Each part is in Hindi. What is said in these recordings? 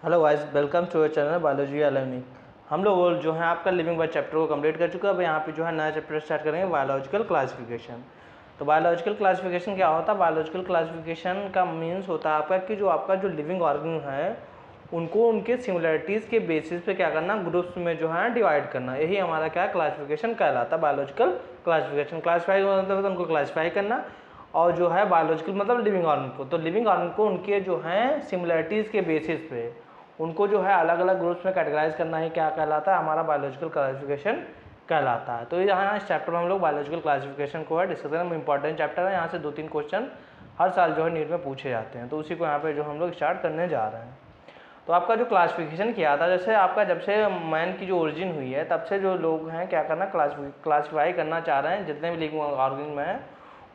Hello guys, welcome to your channel biology learning. हम लोग जो है आपका लिविंग वर्ड चैप्टर को कंप्लीट कर चुके हैं। अब यहाँ पे जो है नया चैप्टर स्टार्ट करेंगे, बायोलॉजिकल क्लासिफिकेशन। तो बायोलॉजिकल क्लासिफिकेशन क्या होता है? बायोलॉजिकल क्लासिफिकेशन का मीन्स होता है आपका कि जो आपका जो लिविंग ऑर्गन है उनको उनके सिमिलरिटीज़ के बेसिस पे क्या करना, ग्रुप्स में जो है डिवाइड करना। यही हमारा क्या क्लासिफिकेशन कहलाता है, बायोलॉजिकल क्लासिफिकेशन। क्लासिफाई मतलब उनको क्लासिफाई करना, और जो है बायोलॉजिकल मतलब लिविंग ऑर्गन को। तो लिविंग ऑर्गन को उनके जो है सिमिलरिटीज़ के बेसिस पे उनको जो है अलग अलग ग्रुप्स में कैटेगराइज करना ही क्या कहलाता है, हमारा बायोलॉजिकल क्लासिफिकेशन कहलाता है। तो यहाँ इस चैप्टर में हम लोग बायोलॉजिकल क्लासिफिकेशन को है डिस्कस करें। इंपॉर्टेंट चैप्टर है, यहाँ से 2-3 क्वेश्चन हर साल जो है नीट में पूछे जाते हैं। तो उसी को यहाँ पे जो हम लोग स्टार्ट करने जा रहे हैं। तो आपका जो क्लासिफिकेशन किया था, जैसे आपका जब से मैन की जो ओरिजिन हुई है तब से जो लोग हैं क्या करना, क्लासिफाई करना चाह रहे हैं। जितने भी लिविंग ऑर्गन में हैं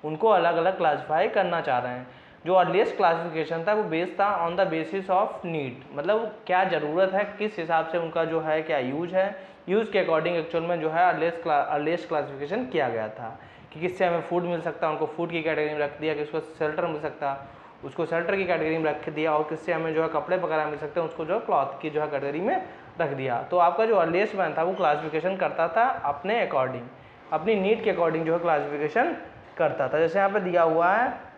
उनको अलग अलग क्लासिफाई करना चाह रहे हैं। जो अर्लीस्ट क्लासिफिकेशन था वो बेस्ड था on the basis of need, मतलब क्या ज़रूरत है, किस हिसाब से उनका जो है क्या यूज है, यूज़ के अकॉर्डिंग एक्चुअल में जो है अर्लीस्ट क्लासिफिकेशन किया गया था। कि किससे हमें फूड मिल सकता है, उनको फूड की कैटेगरी में रख दिया। कि उसको शेल्टर मिल सकता, उसको शेल्टर की कैटेगरी में रख दिया। और किससे हमें जो है कपड़े वगैरह मिल सकते हैं, उसको जो है क्लॉथ की जो है कैटेगरी में रख दिया। तो आपका जो अर्लीस्ट मैन था वो क्लासिफिकेशन करता था अपने अकॉर्डिंग, अपनी नीड के अकॉर्डिंग जो है क्लासिफिकेशन करता था। जैसे यहाँ पे दिया हुआ है,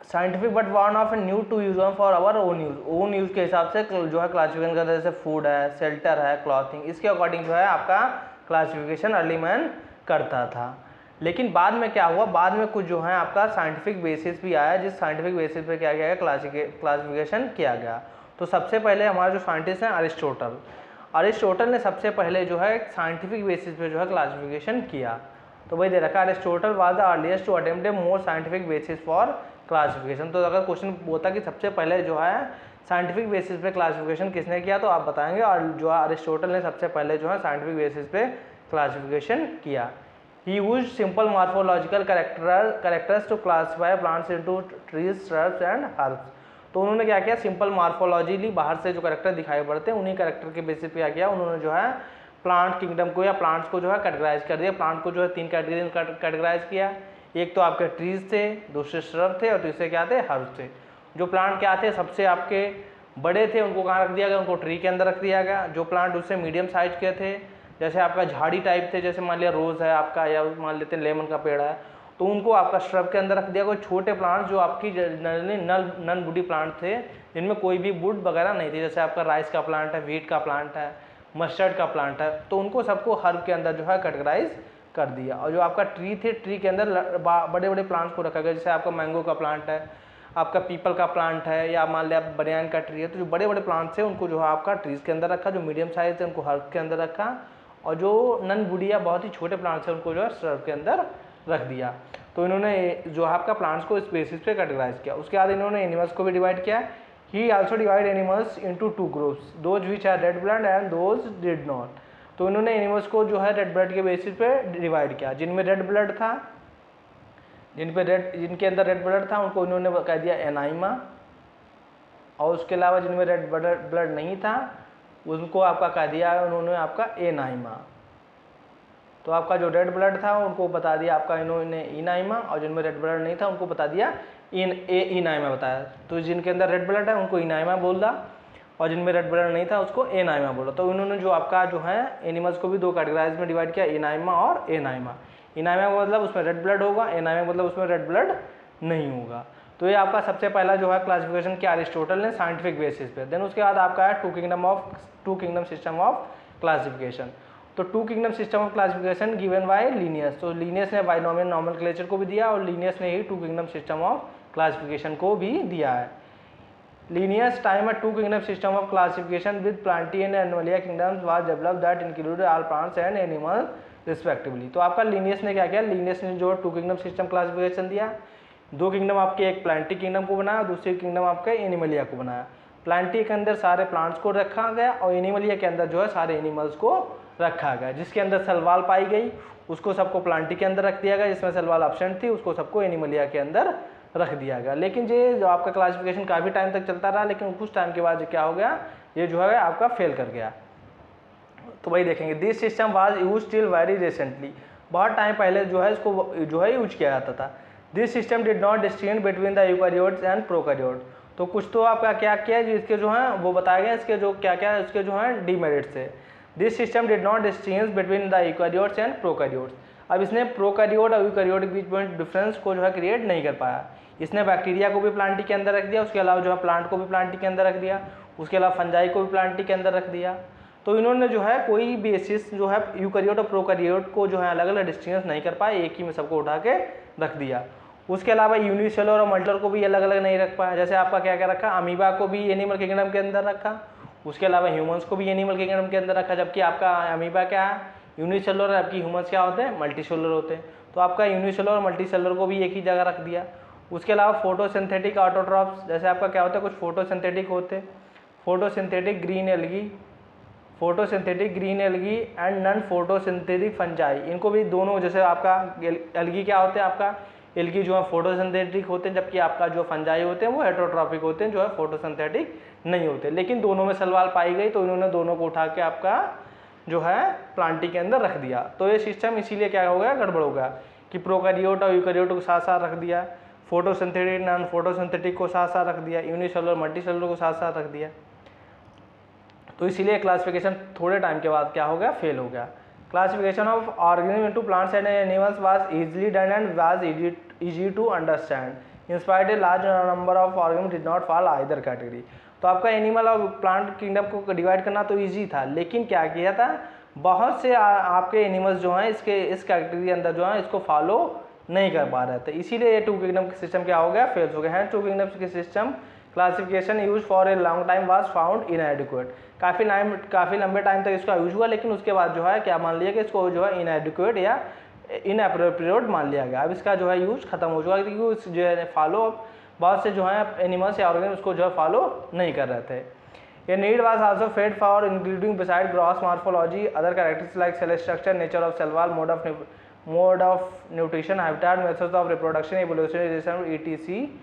scientific but one of new to use on for our own use के हिसाब से जो है क्लासिफिकेशन करता है। जैसे फूड है, शेल्टर है, क्लॉथिंग, इसके अकॉर्डिंग जो है आपका क्लासिफिकेशन अर्ली मैन करता था। लेकिन बाद में क्या हुआ, बाद में कुछ जो है आपका साइंटिफिक बेसिस भी आया, जिस साइंटिफिक बेसिस पे क्या गया, क्लासिफिकेशन किया गया। तो सबसे पहले हमारे जो साइंटिस्ट हैं अरिस्टोटल ने सबसे पहले जो है साइंटिफिक बेसिस पे जो है क्लासिफिकेशन किया। तो वही दे रखा, Aristotle was the earliest to attempt a more scientific basis for classification. तो अगर क्वेश्चन होता कि सबसे पहले जो है साइंटिफिक बेसिस पे क्लासिफिकेशन किसने किया, तो आप बताएंगे। और जो अरिस्टोटल ने सबसे पहले जो है साइंटिफिक बेसिस पे क्लासिफिकेशन किया। He used simple morphological characters to classify plants into trees, shrubs and herbs. तो उन्होंने क्या किया, सिंपल मॉर्फोलॉजी बाहर से जो कैरेक्टर दिखाई पड़ते हैं उन्हीं कैरेक्टर के बेसिस पे क्या किया, उन्होंने जो है प्लांट किंगडम को या प्लांट्स को जो है कैटेगराइज कर दिया। प्लांट को जो है 3 कैटेगरी में कैटेगराइज किया। एक तो आपके ट्रीज थे, दूसरे श्रब थे, और तीसरे क्या थे, हर्ब्स थे। जो प्लांट क्या थे, सबसे आपके बड़े थे, उनको कहाँ रख दिया गया, उनको ट्री के अंदर रख दिया गया। जो प्लांट उससे मीडियम साइज के थे, जैसे आपका झाड़ी टाइप थे, जैसे मान लिया रोज़ है आपका, या मान लेते हैं लेमन का पेड़ है, तो उनको आपका श्रब के अंदर रख दिया। कोई छोटे प्लांट जो आपकी नन वुडी प्लांट थे, जिनमें कोई भी वुड वगैरह नहीं थी, जैसे आपका राइस का प्लांट है, व्हीट का प्लांट है, मस्टर्ड का प्लांट है, तो उनको सबको हर्ब के अंदर जो है कैटेगराइज कर दिया। और जो आपका ट्री थे, ट्री के अंदर बड़े बड़े प्लांट्स को रखा गया। जैसे आपका मैंगो का प्लांट है, आपका पीपल का प्लांट है, या मान लिया बनियान का ट्री है, तो जो बड़े बड़े प्लांट्स हैं उनको जो है आपका ट्रीज के अंदर रखा। जो मीडियम साइज है उनको हर्ब के अंदर रखा, और जो नन बुढ़िया बहुत ही छोटे प्लांट्स हैं उनको जो है श्रब के अंदर रख दिया। तो इन्होंने जो है आपका प्लांट्स को इस बेसिस पे कैटेगराइज किया। उसके बाद इन्होंने एनिमल्स को भी डिवाइड किया। He also divide animals into 2 groups, those which are red blood and those did not. तो इन्होंने एनिमल्स को जो है रेड ब्लड के बेसिस पे डिवाइड किया। जिनमें रेड ब्लड था, जिनके अंदर रेड ब्लड था उनको इन्होंने कह दिया एनाइमा। और उसके अलावा जिनमें रेड ब्लड नहीं था उनको आपका कह दिया उन्होंने आपका एनाइमा। तो आपका जो रेड ब्लड था उनको बता दिया आपका इन्होंने इनाइमा, और जिनमें रेड ब्लड नहीं था उनको बता दिया इनाइमा बताया। तो जिनके अंदर रेड ब्लड है उनको इनाइमा बोल रहा, और जिनमें रेड ब्लड नहीं था उसको एनाइमा बोला। तो इन्होंने जो आपका जो है एनिमल्स को भी 2 कैटेगराइज में डिवाइड किया, इनाइमा और एनाइमा। इनाइमा का मतलब उसमें रेड ब्लड होगा, एनाइमा मतलब उसमें रेड ब्लड नहीं होगा। तो ये आपका सबसे पहला जो है क्लासिफिकेशन किया अरिस्टोटल ने साइंटिफिक बेसिस पे। देन उसके बाद आपका है two kingdom system of classification. तो 2 kingdom system of classification given by Linnaeus. तो लीनियस ने बाइनोमियल नॉमेनक्लेचर को भी दिया, और लीनियस ने ही 2 किंगडम सिस्टम ऑफ क्लासिफिकेशन को भी दिया है। Linnaeus time a 2 kingdom system of classification with Plantae and Animalia kingdoms was developed that included all plants and animal respectively. तो आपका लीनियस ने क्या किया, लीनियस ने जो 2 किंगडम सिस्टम क्लासिफिकेशन दिया। 2 किंगडम आपके, एक प्लांटी किंगडम को बनाया, दूसरी किंगडम आपके एनिमलिया को बनाया। प्लांटी के अंदर सारे प्लांट्स को रखा गया, और एनिमलिया के अंदर जो है सारे एनिमल्स को रखा गया। जिसके अंदर सलवाल पाई गई उसको सबको प्लांटी के अंदर रख दिया गया, जिसमें सलवाल एब्सेंट थी उसको सबको एनिमलिया के अंदर रख दिया गया। लेकिन ये जो आपका क्लासिफिकेशन काफ़ी टाइम तक चलता रहा, लेकिन कुछ टाइम के बाद क्या हो गया, ये जो है आपका फेल कर गया। तो वही देखेंगे, this system was use till very recently. बहुत टाइम पहले जो है इसको जो है यूज किया जाता था। This system did not distinguish between the eukaryotes and prokaryotes. तो कुछ तो आपका क्या क्या है जिसके जो हैं वो बताए गए, इसके जो क्या क्या है उसके जो हैं डीमेरिट्स है। This system did not distinguish between the eukaryotes and prokaryotes. अब इसने प्रोकैरियोट और यूकैरियोट के बीच में डिफरेंस को जो है क्रिएट नहीं कर पाया। इसने बैक्टीरिया को भी प्लांटी के अंदर रख दिया, उसके अलावा जो है प्लांट को भी प्लांटी के अंदर रख दिया, उसके अलावा फंजाई को भी प्लांटी के अंदर रख दिया। तो इन्होंने जो है कोई बेसिस जो है यूकैरियोट और प्रोकैरियोट को जो है अलग अलग डिस्टिंग्विश नहीं कर पाए, एक ही में सबको उठा के रख दिया। उसके अलावा यूनिसेलुलर और मल्टीसेलुलर को भी अलग अलग नहीं रख पाया। जैसे आपका क्या क्या रखा, अमीबा को भी एनिमल किंगडम के अंदर रखा, उसके अलावा ह्यूमंस को भी एनिमल किंगडम के अंदर रखा, जबकि आपका अमीबा क्या है यूनिसेलुलर, आपकी ह्यूमंस क्या होते हैं मल्टीसेलुलर होते हैं। तो आपका यूनिसेलुलर और मल्टीसेलुलर को भी एक ही जगह रख दिया। उसके अलावा फोटोसिंथेटिक ऑटोट्रॉप्स, जैसे आपका क्या होता है कुछ फोटोसिंथेटिक होते हैं, photosynthetic green algae and non photosynthetic fungi, इनको भी दोनों, जैसे आपका एल्गी क्या होते हैं, आपका एल्गी जो है फोटोसिंथेटिक होते हैं, जबकि आपका जो फंजाई होते हैं वो हेटरोट्रॉपिक होते हैं, जो है फोटोसिंथेटिक नहीं होते। लेकिन दोनों में सलवाल पाई गई तो इन्होंने दोनों को उठा के आपका जो है प्लांटी के अंदर रख दिया। तो ये सिस्टम इसीलिए क्या हो गया, गड़बड़ हो गया कि प्रोकैरियोट और यूकैरियोट को साथ साथ रख दिया, फोटोसिंथेटिक नॉन फोटोसिंथेटिक को साथ साथ रख दिया, यूनिसेलुलर मल्टीसेलुलर को साथ साथ रख दिया। तो इसीलिए क्लासिफिकेशन थोड़े टाइम के बाद क्या हो गया, फेल हो गया। Classification of organism into plants and animals was easily done and was easy to understand in spite a large number of organisms did not fall either category। तो आपका एनिमल और प्लांट किंगडम को डिवाइड करना तो इजी था, लेकिन क्या किया था, बहुत से आपके एनिमल्स जो हैं इस कैटेगरी के अंदर जो है इसको फॉलो नहीं कर पा रहे थे, इसीलिए ये टू किंगडम सिस्टम क्या हो गया, फेल हो गया है। टू किंगडम के system classification use for a long time was found इनएडिक्वेट। काफ़ी लंबे टाइम तक इसका यूज हुआ, लेकिन उसके बाद जो है क्या मान लिया कि इसको जो है इनएडिक्वेट या इनएप्रोप्रिएट मान लिया गया। अब इसका जो है यूज खत्म हो चुका है, क्योंकि जो है फॉलो बहुत से जो है एनिमल्स या ऑर्गेनिज्म उसको जो है फॉलो नहीं कर रहे थे। ये need was also fed for including beside gross morphology other characteristics like cell structure, nature of cell wall, mode of nutrition, habitat, methods of reproduction, evolution ETC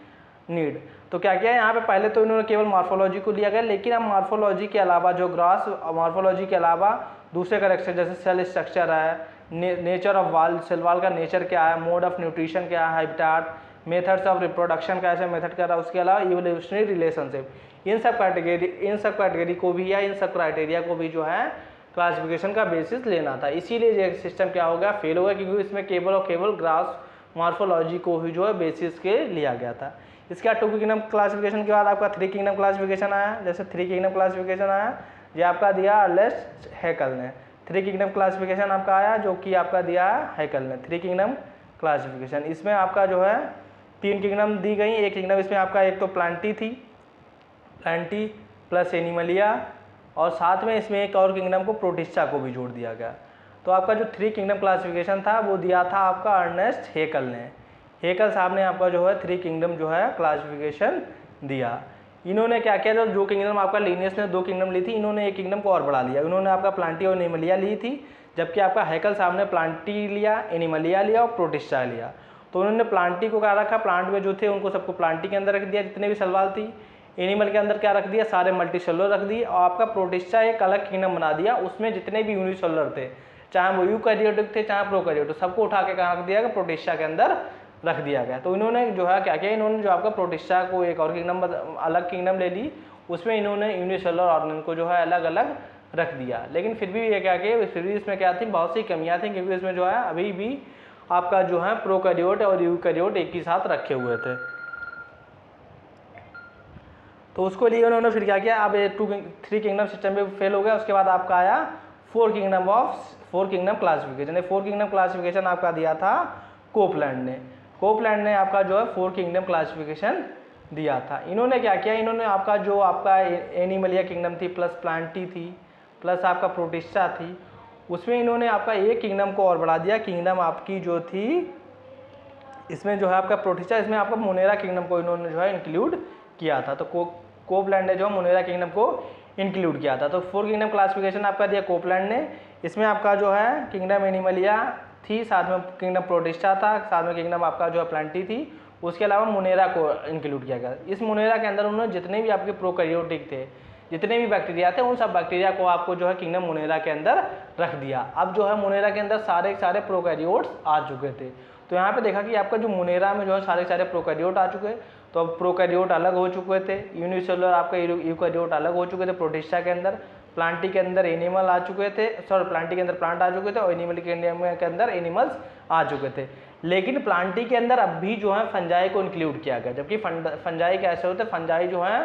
need. तो क्या किया यहाँ पे, पहले तो इन्होंने केवल मॉर्फोलॉजी को लिया गया, लेकिन अब मॉर्फोलॉजी के अलावा जो ग्रॉस मॉर्फोलॉजी के अलावा दूसरे कैरेक्टर जैसे सेल स्ट्रक्चर है, नेचर ऑफ वाल, सेल वाल का नेचर क्या है, मोड ऑफ न्यूट्रिशन क्या है, हैबिटेट, मेथड्स ऑफ रिप्रोडक्शन कैसे मेथड कर रहा है, उसके अलावा इवोल्यूशनरी रिलेशनशिप, इन सब कैटेगरी को भी या इन सब क्राइटेरिया को भी जो है क्लासिफिकेशन का बेसिस लेना था। इसीलिए ये सिस्टम क्या हो गया, फेल हो गया, क्योंकि इसमें केवल और केवल ग्रॉस मॉर्फोलॉजी को ही जो है बेसिस के लिया गया था। इसके बाद टू किंगडम क्लासिफिकेशन के बाद आपका थ्री किंगडम क्लासिफिकेशन आया। जैसे थ्री किंगडम क्लासिफिकेशन आया, ये आपका दिया अर्नेस्ट हैकल ने। थ्री किंगडम क्लासिफिकेशन आपका आया जो कि आपका दिया है हैकल ने, थ्री किंगडम क्लासिफिकेशन। इसमें आपका जो है तीन किंगडम दी गई, एक किंगडम इसमें आपका एक तो प्लांटी थी, प्लांटी प्लस एनिमलिया, और साथ में इसमें एक और किंगडम को प्रोटिस्टा को भी जोड़ दिया गया। तो आपका जो थ्री किंगडम क्लासिफिकेशन था वो दिया था आपका अर्नेस्ट हैकल ने। हैकल साहब ने आपका जो है थ्री किंगडम जो है क्लासिफिकेशन दिया। इन्होंने क्या किया, जो किंगडम आपका लिनियस ने दो किंगडम ली थी, इन्होंने एक किंगडम को और बढ़ा लिया। इन्होंने आपका प्लांटी और एनिमलिया ली थी, जबकि आपका हैकल साहब ने प्लांटी लिया, एनिमलिया लिया और प्रोटिस्टा लिया। तो उन्होंने प्लांटी को क्या रखा, प्लांट में जो थे उनको सबको प्लांटी के अंदर रख दिया जितने भी सलवाल थी, एनिमल के अंदर क्या रख दिया, सारे मल्टीसेलुलर रख दिए, और आपका प्रोटिस्टा एक अलग किंगडम बना दिया, उसमें जितने भी यूनिसेलुलर थे, चाहे वो यूकैरियोटिक थे चाहे प्रोकैरियोटिक, सबको उठा के कहाँ रख दिया गया, प्रोटिस्टा के अंदर रख दिया गया। तो इन्होंने जो है क्या किया, इन्होंने जो आपका प्रोटिस्टा को एक और किंगडम अलग किंगडम ले ली, उसमें इन्होंने यूनिसेलुलर ऑर्गेनिज्म को जो है अलग अलग रख दिया। लेकिन फिर भी ये क्या किया, फिर भी इसमें क्या थी, बहुत सी कमियां थी, क्योंकि इसमें जो है अभी भी आपका जो है प्रोकैरियोट और यूकैरियोट एक ही साथ रखे हुए थे। तो उसको लिए उन्होंने फिर क्या किया, अब थ्री किंगडम सिस्टम में फेल हो गया। उसके बाद आपका आया four kingdom classification. Four kingdom classification आपका दिया था कोपलैंड ने। कोपलैंड ने आपका जो है फोर किंगडम क्लासिफिकेशन दिया था। इन्होंने क्या किया, इन्होंने आपका जो आपका एनिमलिया किंगडम थी प्लस प्लांटी थी प्लस आपका प्रोटिस्टा थी, उसमें इन्होंने आपका एक किंगडम को और बढ़ा दिया। किंगडम आपकी जो थी इसमें जो है आपका प्रोटिस्टा, इसमें आपका मोनेरा किंगडम को इन्होंने जो है इंक्लूड किया था। तो कोपलैंड ने जो मोनेरा किंगडम को इंक्लूड किया था। तो फोर किंगडम क्लासिफिकेशन आपका दिया कोपलैंड ने। इसमें आपका जो है किंगडम एनिमलिया थी, साथ में किंगडम प्रोटिस्टा था, साथ में किंगडम आपका जो है प्लांटी थी, उसके अलावा मोनेरा को इंक्लूड किया गया। इस मोनेरा के अंदर उन्होंने जितने भी आपके प्रोकैरियोटिक थे, जितने भी बैक्टीरिया थे, उन सब बैक्टीरिया को आपको जो है किंगडम मोनेरा के अंदर रख दिया। अब जो है मोनेरा के अंदर सारे प्रोकैरियोट्स आ चुके थे। तो यहाँ पे देखा कि आपका जो मोनेरा में जो है सारे प्रोकैरियोट आ चुके हैं। तो अब प्रोकैरियोट अलग हो चुके थे, यूनिसेलुलर आपका यूकैरियोट अलग हो चुके थे प्रोटिस्टा के अंदर, प्लांटी के अंदर एनिमल आ चुके थे, सॉरी प्लांटी के अंदर प्लांट आ चुके थे और एनिमल के अंदर एनिमल्स आ चुके थे। लेकिन प्लांटी के अंदर अब भी जो है फंजाई को इंक्लूड किया गया, जबकि फंजाई कैसे होते हैं, फंजाई जो है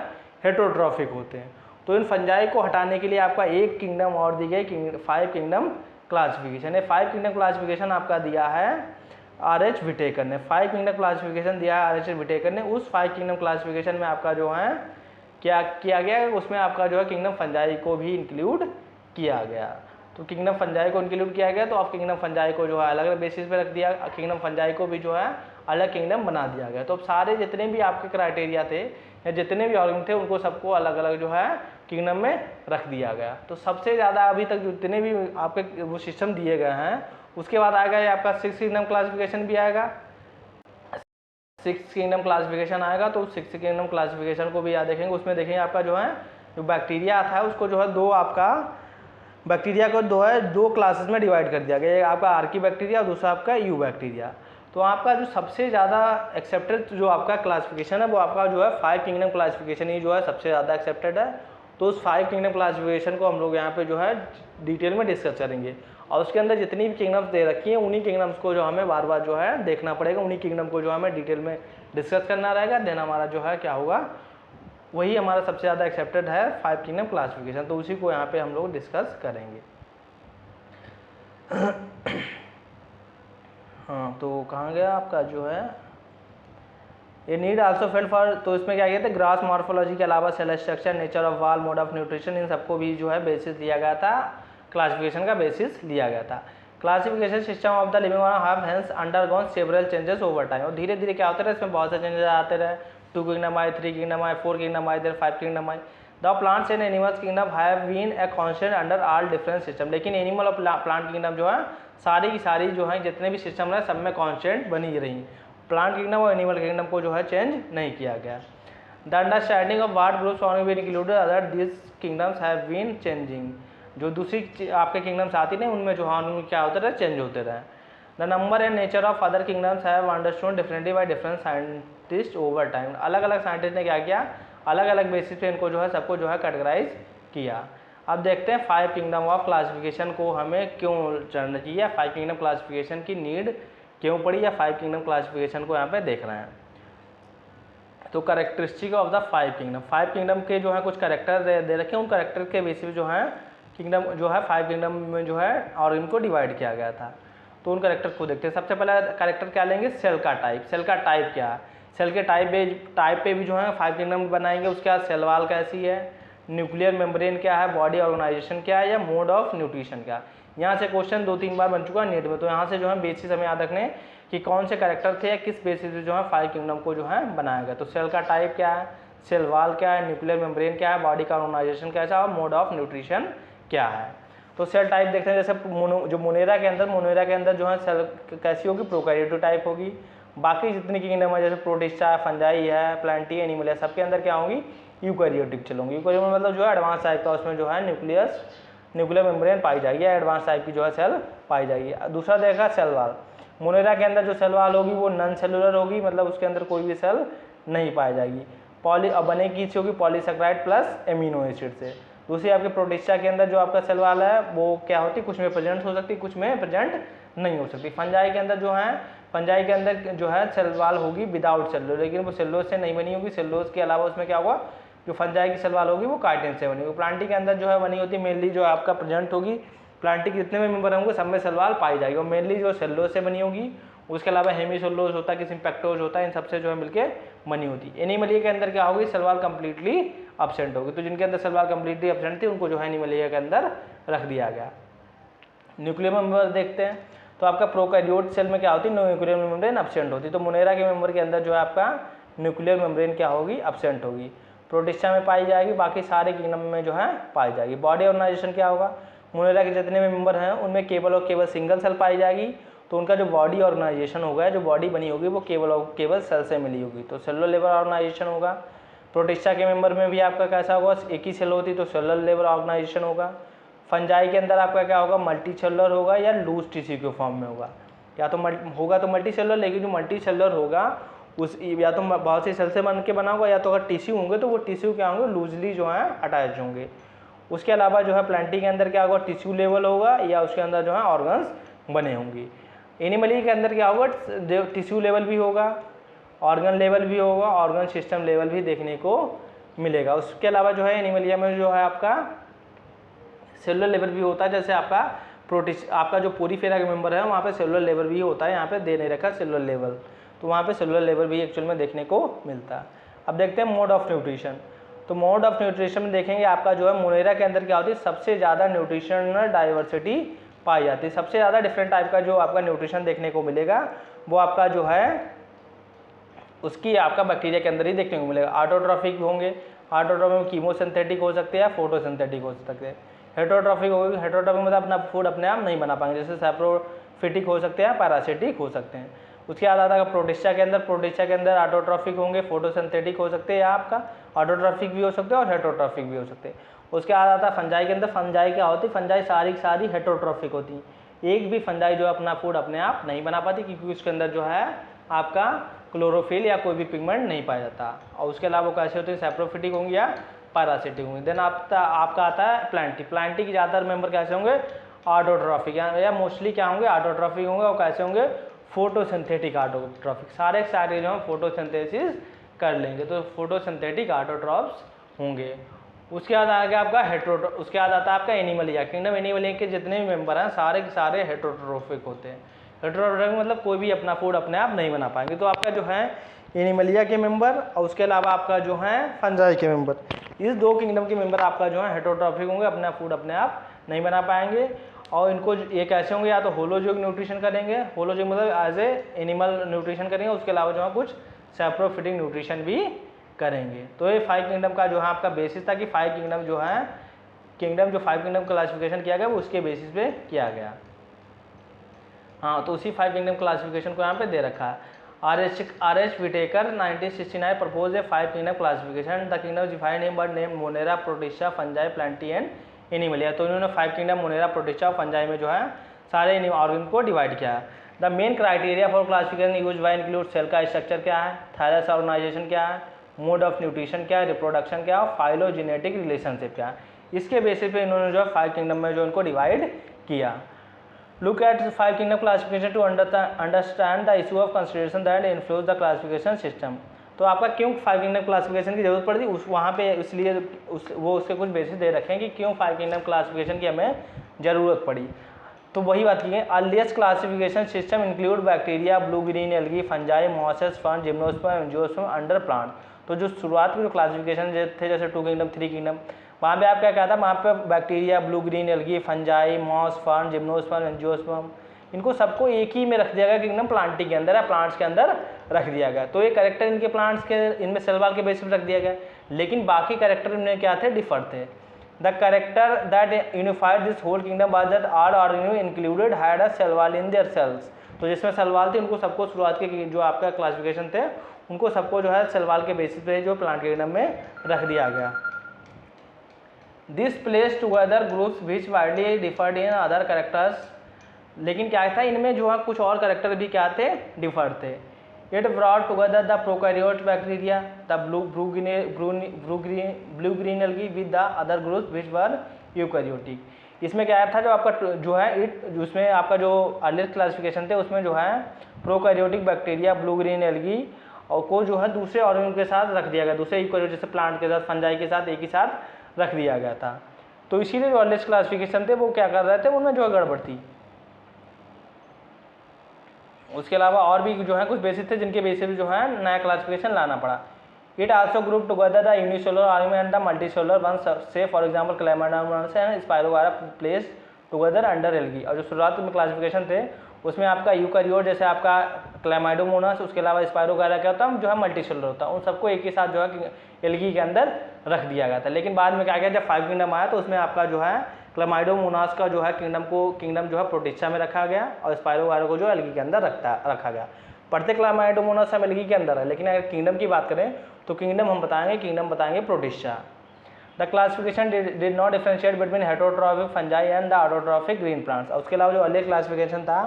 हेटेरोट्रॉफिक होते हैं। तो इन फंजाई को हटाने के लिए आपका एक किंगडम और दी गई 5 किंगडम क्लासिफिकेशन। ये 5 किंगडम क्लासिफिकेशन आपका दिया है आर.एच. व्हिटेकर ने, 5 किंगडम क्लासिफिकेशन दिया है आर.एच. व्हिटेकर ने। उस 5 किंगडम क्लासिफिकेशन में आपका जो है क्या किया गया, उसमें आपका जो है किंगडम फंजाई को भी इंक्लूड किया गया। तो किंगडम फंजाई को इंक्लूड किया गया, तो अब किंगडम फंजाई को जो है अलग अलग बेसिस पे रख दिया, किंगडम फंजाई को भी जो है अलग किंगडम बना दिया गया। तो अब सारे जितने भी आपके क्राइटेरिया थे या जितने भी ऑर्गन थे उनको सबको अलग अलग जो है किंगडम में रख दिया गया। तो सबसे ज़्यादा अभी तक जितने भी आपके वो सिस्टम दिए गए हैं, उसके बाद आएगा ये आपका 6 किंगडम क्लासिफिकेशन भी आएगा। 6 किंगडम क्लासिफिकेशन आएगा, तो 6 किंगडम क्लासिफिकेशन को भी याद देखेंगे। उसमें देखेंगे आपका जो है जो बैक्टीरिया आता है उसको जो है दो आपका बैक्टीरिया को दो क्लासेस में डिवाइड कर दिया गया, एक आपका आर्की बैक्टीरिया और दूसरा आपका यू बैक्टीरिया। तो आपका जो सबसे ज़्यादा एक्सेप्टेड जो आपका क्लासिफिकेशन है वो आपका जो है 5 किंगडम क्लासिफिकेशन ही जो है सबसे ज़्यादा एक्सेप्टेड है। तो उस 5 किंगडम क्लासिफिकेशन को हम लोग यहाँ पे जो है डिटेल में डिस्कस करेंगे, और उसके अंदर जितनी भी किंगडम्स दे रखी हैं उन्हीं किंगडम्स को जो हमें बार बार जो है देखना पड़ेगा, उन्हीं किंगडम को जो हमें डिटेल में डिस्कस करना रहेगा। देन हमारा जो है क्या होगा, वही हमारा सबसे ज़्यादा एक्सेप्टेड है 5 किंगडम क्लासिफिकेशन, तो उसी को यहाँ पे हम लोग डिस्कस करेंगे। हाँ, तो कहाँ गया आपका जो है ये नीड आल्सो फेल्ड फॉर, तो इसमें क्या कहते हैं ग्रास मॉर्फोलॉजी के अलावा सेल स्ट्रक्चर, नेचर ऑफ वाल, मोड ऑफ न्यूट्रिशन, इन सबको भी जो है बेसिस दिया गया था, क्लासिफिकेशन का बेसिस लिया गया था। Classification system of the living have hence undergone several changes over time, और धीरे धीरे क्या होते रहे इसमें बहुत से चेंजेस आते रहे। 2 किंगडम आए, 3 किंगडम आए, 4 किंगडम आए, 5 किंगडम आए। The plants and animals kingdom have been a constant under all different system, लेकिन एनिमल और प्लांट किंगडम जो है सारी की सारी जो है जितने भी सिस्टम रहे सब में कांस्टेंट बनी रही। प्लांट किंगडम और एनिमल किंगडम को जो है चेंज नहीं किया गया। The understanding of what groups on been included other this kingdoms have been changing, जो दूसरी आपके किंगडम्स आती नहीं उनमें जो हाँ उनमें क्या होते रहे चेंज होते रहे। The number and nature of other kingdoms have understood differently by different scientist over time, अलग अलग साइंटिस्ट ने क्या किया, अलग अलग बेसिस पे इनको जो है सबको जो है कैटेगराइज किया। अब देखते हैं 5 किंगडम ऑफ क्लासिफिकेशन को हमें क्यों चढ़ना चाहिए, 5 किंगडम क्लासिफिकेशन की नीड क्यों पड़ी, या 5 किंगडम क्लासिफिकेशन को यहाँ पे देख रहे हैं। तो characteristic of the 5 kingdom, 5 kingdom के जो है कुछ कैरेक्टर दे रखे हैं, उन कैरेक्टर के बेसिस जो है किंगडम जो है 5 किंगडम में जो है और इनको डिवाइड किया गया था। तो उन कैरेक्टर को देखते हैं। सबसे पहला कैरेक्टर क्या लेंगे, सेल का टाइप। सेल का टाइप क्या है, सेल के टाइप पे भी जो है 5 किंगडम बनाएंगे। उसके बाद सेल वाल कैसी है, न्यूक्लियर मेम्ब्रेन क्या है, बॉडी ऑर्गेनाइजेशन क्या है, या मोड ऑफ न्यूट्रिशन क्या है। यहाँ से क्वेश्चन 2-3 बार बन चुका है नेट में, तो यहाँ से जो है बेसिस हमें याद रखने कि कौन से कैरेक्टर थे या किस बेसिस पे जो है 5 किंगडम को जो है बनाया गया। तो सेल का टाइप क्या है, सेल वाल क्या है, न्यूक्लियर मेम्ब्रेन क्या है, बॉडी का ऑर्गेनाइजेशन कैसा है, और मोड ऑफ न्यूट्रिशन क्या है। तो सेल टाइप देखते हैं, जैसे जो मोनेरा के अंदर जो है सेल कैसी होगी, प्रोकैरियोटिक टाइप होगी। बाकी जितनी किंगडम है जैसे प्रोटिस्टा है, फंजाई है, प्लांटी, एनिमल है, सबके अंदर क्या होंगी, यूकैरियोटिक चलोगी। यूकैरियोटिक मतलब जो है एडवांस टाइप का, उसमें जो है न्यूक्लियर मेम्ब्रेन पाई जाएगी, एडवांस टाइप की जो है सेल पाई जाएगी। दूसरा देखा सेल वाल, मोनेरा के अंदर जो सेल वाल होगी वो नॉन सेलुलर होगी, मतलब उसके अंदर कोई भी सेल नहीं पाई जाएगी। बनेगी किससे होगी, पॉलीसेकेराइड प्लस एमिनो एसिड से। दूसरी आपके प्रोटिस्टा के अंदर जो आपका सेल वाल है वो क्या होती है, कुछ में प्रेजेंट हो सकती है, कुछ में प्रेजेंट नहीं हो सकती। फंजाई के अंदर जो है सेल वाल होगी विदाउट सेलुलोज, लेकिन वो सेलुलोज से नहीं बनी होगी। सेलुलोज के अलावा उसमें क्या होगा, जो फंजाई की सेल वाल होगी वो काइटिन से बनी होगी। प्लांटी के अंदर जो है बनी होती है मेनली जो आपका प्रेजेंट होगी, प्लांटी के जितने भी मेंबर होंगे सब में सेल वाल पाई जाएगी, और मेनली जो सेलुलोज से बनी होगी। उसके अलावा हेमीसेलुलोज होता है, किसी पेक्टोज होता है, इन सबसे जो है मिलके बनी होती है। एनिमलिया के अंदर क्या होगी, सेल वाल कंप्लीटली एब्सेंट होगी। तो जिनके अंदर सेल वाल कंप्लीटली एब्सेंट थी उनको जो है एनिमलिया के अंदर रख दिया गया। न्यूक्लियर मेंबर देखते हैं, तो आपका प्रोकैरियोट सेल में क्या होती है, न्यूक्लियर मेम्ब्रेन एब्सेंट होती है। तो मोनेरा के मेंबर के अंदर जो है आपका न्यूक्लियर मेम्ब्रेन क्या होगी, एब्सेंट होगी। प्रोटिस्टा में पाई जाएगी, बाकी सारे किंगडम में जो है पाई जाएगी। बॉडी ऑर्गेनाइजेशन क्या होगा, मोनेरा के जितने भी मेंबर हैं उनमें केवल और केवल सिंगल सेल पाई जाएगी। तो उनका जो बॉडी ऑर्गेनाइजेशन होगा, जो बॉडी बनी होगी वो केवल और केवल सेल से मिली होगी, तो सेलुलर लेवल ऑर्गेनाइजेशन होगा। प्रोटिस्टा के मेंबर में भी आपका कैसा होगा, एक ही सेल होती तो सेलुलर लेवल ऑर्गेनाइजेशन होगा। फंजाई के अंदर आपका क्या होगा, मल्टी सेलुलर होगा या लूज टिश्यू के फॉर्म में होगा, या तो होगा तो मल्टी सेलुलर, लेकिन जो मल्टी सेलुलर होगा उस या तो बहुत सी सेल से बन के बना होगा, या तो अगर टिश्यू होंगे तो वो टिश्यू क्या होंगे, लूजली जो है अटैच होंगे। उसके अलावा जो है प्लांटी के अंदर क्या होगा, टिश्यू लेवल होगा या उसके अंदर जो है ऑर्गन्स बने होंगे। एनिमली के अंदर क्या होगा, टिश्यू लेवल भी होगा, ऑर्गन लेवल भी होगा, ऑर्गन सिस्टम लेवल भी देखने को मिलेगा। उसके अलावा जो है एनिमलिया में जो है आपका सेलुलर लेवल भी होता है, जैसे आपका आपका जो पोरीफेरा का मेंबर है वहाँ पे सेलुलर लेवल भी होता है, यहाँ पे दे नहीं रखा सेलुलर लेवल, तो वहाँ पे सेलुलर लेवल भी एक्चुअल में देखने को मिलता है। अब देखते हैं मोड ऑफ न्यूट्रिशन। तो मोड ऑफ न्यूट्रिशन में देखेंगे आपका जो है मोनेरा के अंदर क्या होती है, सबसे ज़्यादा न्यूट्रिशनल डाइवर्सिटी पाई जाती है। सबसे ज़्यादा डिफरेंट टाइप का जो आपका न्यूट्रिशन देखने को मिलेगा वो आपका जो है उसकी आपका बैक्टीरिया के अंदर ही देखने को मिलेगा। ऑटोट्रॉफिक होंगे, ऑटोट्रॉफिक में कीमोसिंथेटिक हो सकते हैं, फोटोसिंथेटिक हो सकते हैं। हेटरोट्रॉफिक होगी, हेटरोट्रॉफिक मतलब अपना फूड अपने आप नहीं बना पाएंगे, जैसे सैप्रोफिटिक हो सकते हैं, पैरासिटिक हो सकते हैं। उसके बाद आता है प्रोटिस्टा के अंदर ऑटोट्रॉफिक होंगे, फोटोसिंथेटिक हो सकते हैं, या आपका ऑटोट्रॉफिक भी हो सकते हैं और हेटरोट्रॉफिक भी हो सकते हैं। उसके बाद आता है फंजाई के अंदर। फंजाई क्या होती है, फंजाई सारी की सारी हेटरोट्रॉफिक होती है। एक भी फंजाई जो अपना फूड अपने आप नहीं बना पाती, क्योंकि उसके अंदर जो है आपका क्लोरोफिल या कोई भी पिगमेंट नहीं पाया जाता। और उसके अलावा वो कैसे होते हैं, सैप्रोफिटिक होंगे या पैरासिटिक होंगे। देन आपका आता है प्लांटी। प्लांटी के ज़्यादातर मेंबर कैसे होंगे, ऑटोट्रॉफिक या मोस्टली क्या होंगे, ऑटोट्रॉफिक होंगे। और कैसे होंगे, फोटोसिंथेटिक ऑटोट्रॉफिक, सारे जो है फोटोसिंथेसिस कर लेंगे, तो फोटोसिंथेटिक ऑटोट्रॉफ्स होंगे। उसके बाद आ गया आपका उसके बाद आता है आपका एनिमलिया किंगडम। एनिमलिया के जितने भी मेंबर हैं सारे के सारे हेटरोट्रॉफिक होते हैं। हेटरोट्रॉफिक मतलब कोई भी अपना फूड अपने आप नहीं बना पाएंगे। तो आपका जो है एनिमलिया के मेंबर और उसके अलावा आपका जो है फंजाई के मेंबर, इस दो किंगडम के मेंबर आपका जो है हेटरोट्रॉफिक होंगे, अपना फूड अपने आप नहीं बना पाएंगे। और इनको ये कैसे होंगे, या तो होलोजोइक न्यूट्रिशन करेंगे, होलोजोइक मतलब एज ए एनिमल न्यूट्रिशन करेंगे, उसके अलावा जो है कुछ सैप्रोफिटिक न्यूट्रिशन भी करेंगे। तो ये 5 किंगडम का जो है आपका बेसिस था कि 5 किंगडम जो है जो 5 किंगडम क्लासिफिकेशन किया गया वो उसके बेसिस पे किया गया। हाँ, तो उसी 5 किंगडम क्लासिफिकेशन को यहाँ पे दे रखा है। R.H. Whitaker 1969 proposed a 5 kingdom classification. The kingdom defined him but named Monera, Protista, Fungi, Plantae and Animalia. तो इन्होंने 5 किंगडम मोनेरा, प्रोटिस्टा, फंजाई में जो है सारे ऑर्गन को डिवाइड किया है। The main criteria for classification use by include cell का स्ट्रक्चर क्या है, थायरस ऑर्गेनाइजेशन क्या है, मोड ऑफ न्यूट्रिशन क्या है, रिप्रोडक्शन क्या है, फाइलोजेनेटिक रिलेशनशिप क्या है। इसके बेसिस पे इन्होंने जो है 5 किंगडम में जो इनको डिवाइड किया। Look at 5 kingdom classification to understand the issue of consideration that influence the classification system. तो आपका क्यों 5 किंगडम क्लासिफिकेशन की जरूरत पड़ती उस वहाँ पे, इसलिए वो उसके कुछ बेसिस दे रखे हैं कि क्यों 5 किंगडम क्लासिफिकेशन की हमें ज़रूरत पड़ी। तो वही बात की है, earliest classification system include bacteria, blue green algae, fungi, mosses, fern, gymnosperm, angiosperm, under plant. तो जो शुरुआत के जो क्लासिफिकेशन थे जैसे 2 किंगडम 3 किंगडम, वहाँ पे आप क्या कहता है, वहाँ पे bacteria, blue green algae, fungi, moss, fern, gymnosperm, angiosperm, इनको सबको एक ही में रख दिया गया किंगडम प्लांटी के अंदर या प्लांट्स के अंदर रख दिया गया। तो ये कैरेक्टर इनके प्लांट्स के इनमें सेल वॉल के बेसिस पर रख दिया गया, लेकिन बाकी कैरेक्टर इनमें क्या थे, डिफर थे। The character that unified this whole kingdom was that all organism included had a cell wall in their cells. तो जिसमें सेल वॉल थे उनको सबको शुरुआत के जो आपका क्लासिफिकेशन थे उनको सबको जो है सेल वॉल के बेसिस पे जो प्लांट किंगडम में रख दिया गया। This place together groups which widely deferred in other characters. लेकिन क्या था, इनमें जो है कुछ और कैरेक्टर भी क्या थे, डिफर थे। It brought together the prokaryote bacteria, the blue green algae with the other groups which were eukaryotic. इसमें क्या था, जो आपका जो है उसमें आपका जो अर्लीस्ट क्लासिफिकेशन थे उसमें जो है prokaryotic bacteria, blue green algae और को जो है दूसरे ऑर्गेनिज्म के साथ रख दिया गया, दूसरे यूकैरियोट जैसे प्लांट के साथ, फंजाई के साथ एक ही साथ रख दिया गया था। तो इसीलिए जो अर्लीस्ट क्लासिफिकेशन थे वो क्या कर रहे थे, उनमें जो है गड़बड़ थी। उसके अलावा और भी जो है कुछ बेसिस थे जिनके बेसिस जो है नया क्लासिफिकेशन लाना पड़ा। It also group together the unicellular organism and the multicellular one, say for example Chlamydomonas and Spirogyra place together under algae. और जो शुरुआत में क्लासिफिकेशन थे उसमें आपका यूकैरियोट जैसे आपका क्लैमाइडोमोनास, उसके अलावा स्पाइरोगायरा क्या होता है, जो है मल्टीसेलुलर होता है, उन सबको एक ही साथ जो है एल्गी के अंदर रख दिया गया था। लेकिन बाद में क्या किया, जब 5 किंगडम आया तो उसमें आपका जो है क्लैमाइडोमोनास का जो है किंगडम जो है प्रोटिस्टा में रखा गया और स्पाइरोगायरा को जो एल्गी के अंदर रखा गया। पढ़ते क्लैमाइडोमोनास हम एल्गी के अंदर है, लेकिन अगर किंगडम की बात करें तो किंगडम बताएंगे protista. The classification did not differentiate between heterotrophic fungi and the autotrophic green plants. उसके अलावा जो अर्ली क्लासिफिकेशन था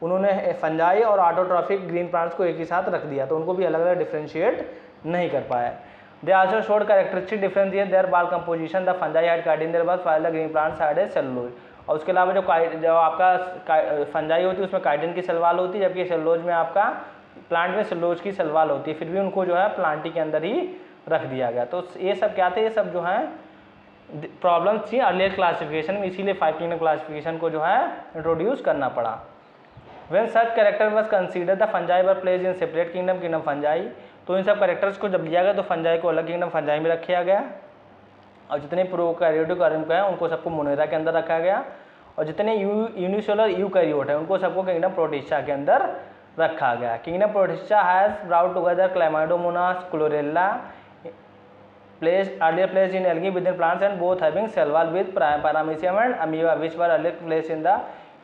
उन्होंने फंजाई और ऑटोट्रॉफिक ग्रीन प्लांट्स को एक ही साथ रख दिया, तो उनको भी अलग अलग डिफ्रेंशिएट नहीं कर पाया। They also showed characteristic difference in their wall composition, the fungi had chitin their wall while the green plants had a cellulose. और उसके अलावा जो आपका फंजाई होती है उसमें काइटिन की सेलवाल होती है, जबकि सेलुलोज में आपका प्लांट में सेलुलोज की सेलवाल होती है, फिर भी उनको जो है प्लांटी के अंदर ही रख दिया गया। तो ये सब क्या थे, ये सब जो है प्रॉब्लम्स थी अर्लियर क्लासिफिकेशन में, इसीलिए 5 किंगडम क्लासिफिकेशन को जो है इंट्रोड्यूस करना पड़ा। When such character was consider the fungi were place in separate kingdom, kingdom fungi, तो इन सब कैरेक्टर्स को जब लिया गया तो फंजाई को अलग किंगडम फंजाई में रखा गया, और जितने प्रोकैरियोटिक ऑर्गेनिज्म हैं उनको सबको मोनेरा के अंदर रखा गया, और जितने यूनिसेलुलर यूकैरियोट है उनको सबको किंगडम प्रोटिस्टा के अंदर रखा गया। Kingdom protista has brought together Chlamydomonas, chlorella, earlier placed in algae within plants and both having cell wall with paramecium and amoeba which were earlier placed in the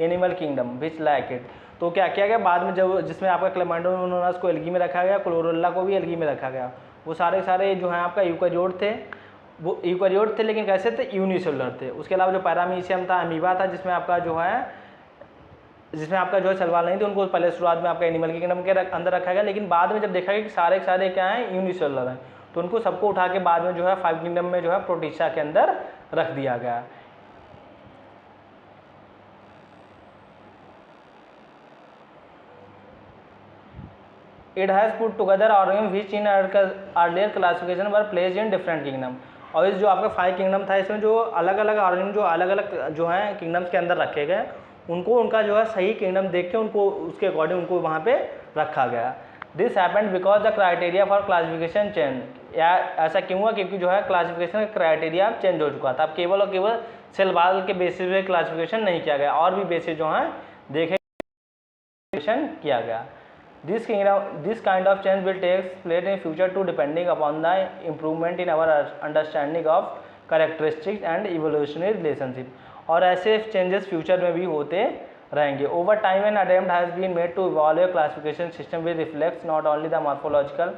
animal kingdom which lack it। तो क्या किया गया बाद में, जब जिसमें आपका क्लेमाइडोमोनास को एल्गी में रखा गया, क्लोरेला को भी एल्गी में रखा गया, वो सारे जो हैं आपका यूकैरियोट थे, वो यूकैरियोट थे लेकिन कैसे थे, यूनिसेलुलर थे। उसके अलावा जो पैरामीशियम था, अमीबा था, जिसमें आपका जो है सलवाल नहीं थे, उनको पहले शुरुआत में आपका एनिमल किंगडम के अंदर रखा गया, लेकिन बाद में जब देखा गया कि सारे क्या हैं, यूनिसेलुलर हैं, तो उनको सबको उठा के बाद में जो है 5 किंगडम में जो है प्रोटिस्टा के अंदर रख दिया गया। It has put together organisms which in earlier classification were placed in different kingdom। और इस जो आपका 5 किंगडम था, इसमें जो अलग अलग ऑर्गेनिज्म जो अलग अलग जो हैं किंगडम्स के अंदर रखे गए, उनको उनका जो है सही किंगडम देख के उनको उसके अकॉर्डिंग उनको वहाँ पे रखा गया। This happened because the criteria for classification change. या ऐसा क्यों हुआ, क्योंकि जो है क्लासिफिकेशन का क्राइटेरिया चेंज हो चुका था। अब केवल और केवल सेल वॉल के बेसिस पे क्लासिफिकेशन नहीं किया गया, और भी बेसिस जो हैं देखे किया गया। This kind of change will take place in future too, depending upon the improvement in our understanding of characteristics and evolutionary relationship। और ऐसे changes future में भी होते रहेंगे। Over time an attempt has been made to evolve a classification system which reflects not only the morphological,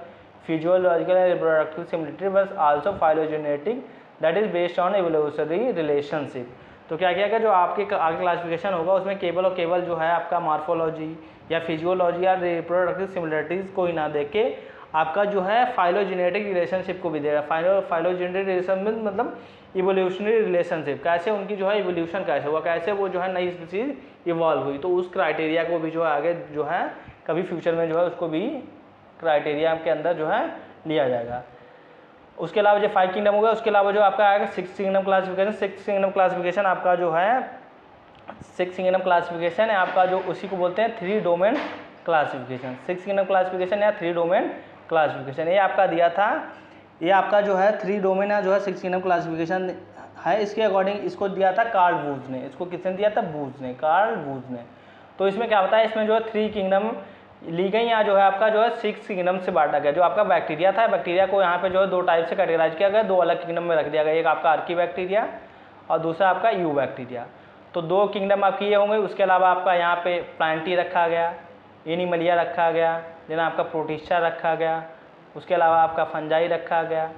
physiological and reproductive similarity but also phylogenetic, that is based on evolutionary relationship। तो क्या किया गया, जो आपके आगे क्लासिफिकेशन होगा उसमें केवल और केवल जो है आपका मॉर्फोलॉजी या फिजियोलॉजी या रिप्रोडक्टिव सिमिलरिटीज़ को ही ना देख के आपका जो है फाइलोजेनेटिक रिलेशनशिप को भी देगा। फाइलोजेनेटिक रिलेशन मतलब इवोल्यूशनरी रिलेशनशिप, कैसे उनकी जो है इवोल्यूशन कैसे हुआ, कैसे वो जो है नई स्पीसीज इवॉल्व हुई, तो उस क्राइटेरिया को भी जो है आगे जो है कभी फ्यूचर में जो है उसको भी क्राइटेरिया के अंदर जो है लिया जाएगा। उसके अलावा जो 5 किंगडम होगा, उसके अलावा जो आपका आएगा 6 किंगडम क्लासिफिकेशन। 6 किंगडम क्लासिफिकेशन आपका जो है 6 किंगडम क्लासिफिकेशन है आपका, जो उसी को बोलते हैं 3 डोमेन क्लासिफिकेशन। 6 किंगडम क्लासिफिकेशन या 3 डोमेन क्लासिफिकेशन, ये आपका दिया था, ये आपका जो है 3 डोमेन है जो है 6 किंगडम क्लासिफिकेशन है। इसके अकॉर्डिंग इसको दिया था कार्ल वूज ने, इसको किसने दिया था, वूज ने, कार्ल वूज ने। तो इसमें क्या होता है, इसमें जो है 3 किंगडम ली गई, या जो है आपका जो है 6 किंगडम से बांटा गया। जो आपका बैक्टीरिया था, बैक्टीरिया को यहाँ पे जो है 2 टाइप से कैटेगराइज किया गया, 2 अलग किंगडम में रख दिया गया, एक आपका आर्की बैक्टीरिया और दूसरा आपका यू बैक्टीरिया। तो 2 किंगडम आपकी ये होंगे। उसके अलावा आपका यहाँ पे प्लांटी रखा गया, एनिमलिया रखा गया, देन आपका प्रोटिस्टा रखा गया, उसके अलावा आपका फंजाई रखा गया।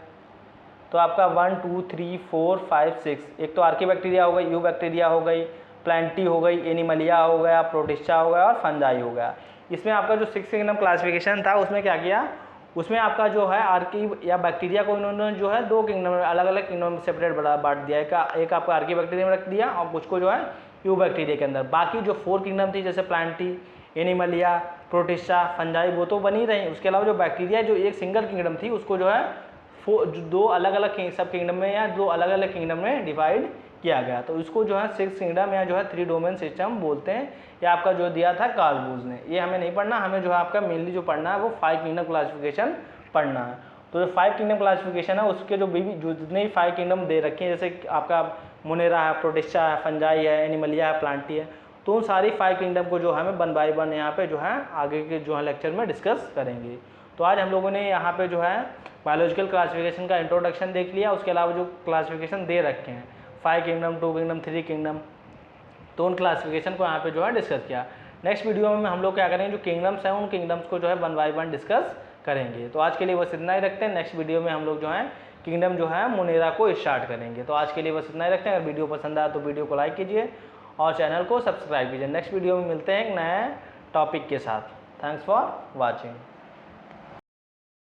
तो आपका 1 2 3 4 5 6, एक तो आर्की बैक्टीरिया हो गई, यू बैक्टीरिया हो गई, प्लांटी हो गई, एनिमलिया हो गया, प्रोटिस्टा हो गया और फंजाई हो गया। इसमें आपका जो 6 किंगडम क्लासिफिकेशन था उसमें क्या किया, उसमें आपका जो है आर्की या बैक्टीरिया को इन्होंने जो है 2 किंगडम में अलग अलग किंगडम में सेपरेट बांट दिया। एक आपका आर्की बैक्टीरिया में रख दिया और कुछ को जो है यू बैक्टीरिया के अंदर। बाकी जो 4 किंगडम थी जैसे प्लांटी, एनिमलिया, प्रोटिस्टा, फंजाई, वो तो बनी रही। उसके अलावा जो बैक्टीरिया जो एक सिंगल किंगडम थी उसको जो है 2 अलग अलग सब किंगडम में या 2 अलग अलग किंगडम में डिवाइड किया गया। तो इसको जो है 6 किंगडम या जो है 3 डोमेन सिस्टम बोलते हैं। ये आपका जो दिया था कार्ल वूज ने, ये हमें नहीं पढ़ना, हमें जो है आपका मेनली जो पढ़ना है वो 5 किंगडम क्लासिफिकेशन पढ़ना है। तो जो 5 किंगडम क्लासिफिकेशन है उसके जो जितने भी 5 किंगडम दे रखे हैं, जैसे आपका मोनेरा है, प्रोटिस्टा है, फंजाई है, एनिमलिया है, प्लांटी है, तो उन सारी 5 किंगडम को जो हमें 1 बाय 1 यहाँ पे जो है आगे के जो है लेक्चर में डिस्कस करेंगे। तो आज हम लोगों ने यहाँ पे जो है बायोलॉजिकल क्लासिफिकेशन का इंट्रोडक्शन देख लिया। उसके अलावा जो क्लासिफिकेशन दे रखे हैं 5 किंगडम, 2 किंगडम, 3 किंगडम, तो उन क्लासिफिकेशन को यहाँ पे जो है डिस्कस किया। नेक्स्ट वीडियो में हम लोग क्या करेंगे, जो किंगडम्स हैं उन किंगडम्स को जो है 1 बाय 1 डिस्कस करेंगे। तो आज के लिए बस इतना ही रखते हैं। नेक्स्ट वीडियो में हम लोग जो है किंगडम जो है मोनेरा को स्टार्ट करेंगे। तो आज के लिए बस इतना ही रखते हैं। अगर वीडियो पसंद आया तो वीडियो को लाइक कीजिए और चैनल को सब्सक्राइब कीजिए। नेक्स्ट वीडियो में मिलते हैं एक नया टॉपिक के साथ। Thanks for watching.